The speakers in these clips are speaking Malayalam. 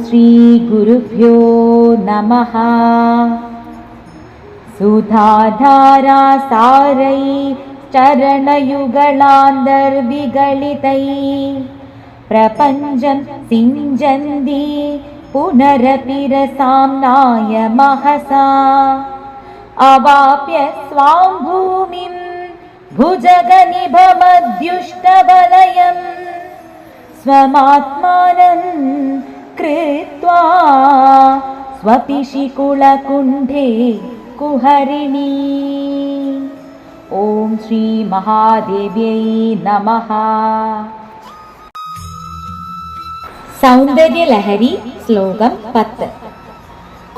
ശ്രീ ഗുരുഭ്യോ നമഃ. സുധാധാരാ സാരൈ ചരണയുഗളാന്തർവിഗളിതൈ പ്രപഞ്ചം സിഞ്ചന്തി പുനരപി രസാംനായ മഹസാ അവാപ്യ സ്വാം ഭൂമിം ഭുജഗനിഭമദ്യുഷ്ടവലയം സ്വമാത്മാനം കൃത്വാ സ്വപിശികുളകുണ്ഠേ കുഹരിണീ. ഓം ശ്രീ മഹാദേവ്യൈ നമഃ. സൗന്ദര്യലഹരി ശ്ലോകം 10.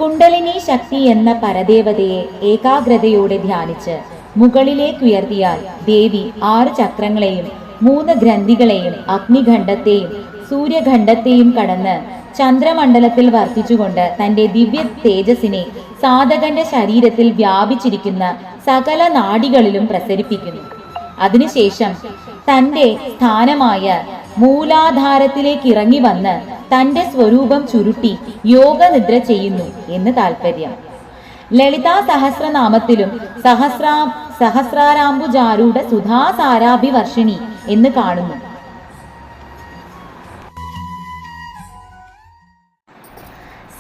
കുണ്ടലിനി ശക്തി എന്ന പരദേവതയെ ഏകാഗ്രതയോടെ ധ്യാനിച്ച് മുകളിലേക്കുയർത്തിയാൽ ദേവി 6 ചക്രങ്ങളെയും 3 ഗ്രന്ഥികളെയും അഗ്നിഖണ്ഡത്തെയും സൂര്യഖണ്ഡത്തെയും കടന്ന് ചന്ദ്രമണ്ഡലത്തിൽ വർത്തിച്ചുകൊണ്ട് തന്റെ ദിവ്യ തേജസ്സിനെ സാധകന്റെ ശരീരത്തിൽ വ്യാപിച്ചിരിക്കുന്ന സകല നാഡികളിലും പ്രസരിപ്പിക്കുന്നു. അതിനുശേഷം തന്റെ സ്ഥാനമായ മൂലാധാരത്തിലേക്ക് ഇറങ്ങി വന്ന് തന്റെ സ്വരൂപം ചുരുട്ടി യോഗനിദ്ര ചെയ്യുന്നു എന്ന് താൽപര്യം. ലളിതാ സഹസ്രനാമത്തിലും സഹസ്രാരാംബുജാരൂഢ സുധാസാരാഭിവർഷിണി എന്ന് കാണുന്നു.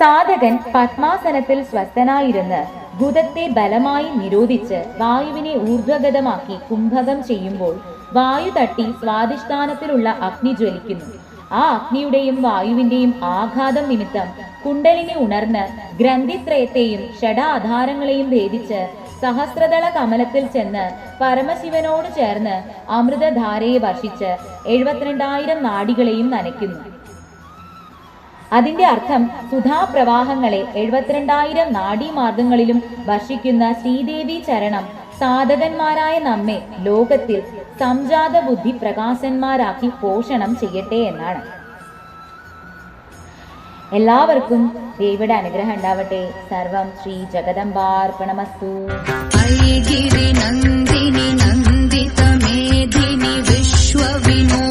സാധകൻ പത്മാസനത്തിൽ സ്വസ്ഥനായിരുന്ന് ഭൂതത്തെ ബലമായി നിരോധിച്ച് വായുവിനെ ഊർധ്വഗതമാക്കി കുംഭകം ചെയ്യുമ്പോൾ വായു തട്ടി സ്വാധിഷ്ഠാനത്തിലുള്ള അഗ്നി ജ്വലിക്കുന്നു. ആ അഗ്നിയുടെയും വായുവിന്റെയും ആഘാതം നിമിത്തം കുണ്ടലിനി ഉണർന്ന് ഗ്രന്ഥിത്രയത്തെയും ഷഡാധാരങ്ങളെയും ഭേദിച്ച് സഹസ്രദള കമലത്തിൽ ചെന്ന് പരമശിവനോട് ചേർന്ന് അമൃതധാരയെ വർഷിച്ച് 72,000 നാഡികളെയും നനയ്ക്കുന്നു. അതിന്റെ അർത്ഥം സുധാപ്രവാഹങ്ങളെ 72,000 നാഡീമാർഗങ്ങളിലും വർഷിക്കുന്ന ശ്രീദേവി ചരണം സാധകന്മാരായ നമ്മെ ലോകത്തിൽ സംജാത ബുദ്ധി പ്രകാശന്മാരാക്കി പോഷണം ചെയ്യട്ടെ എന്നാണ്. എല്ലാവർക്കും ദേവിയുടെ അനുഗ്രഹം ഉണ്ടാവട്ടെ. സർവം ശ്രീ ജഗദംബാർപ്പണമസ്തു. നന്ദിനി നന്ദിത മേധിനി വിശ്വവിനോ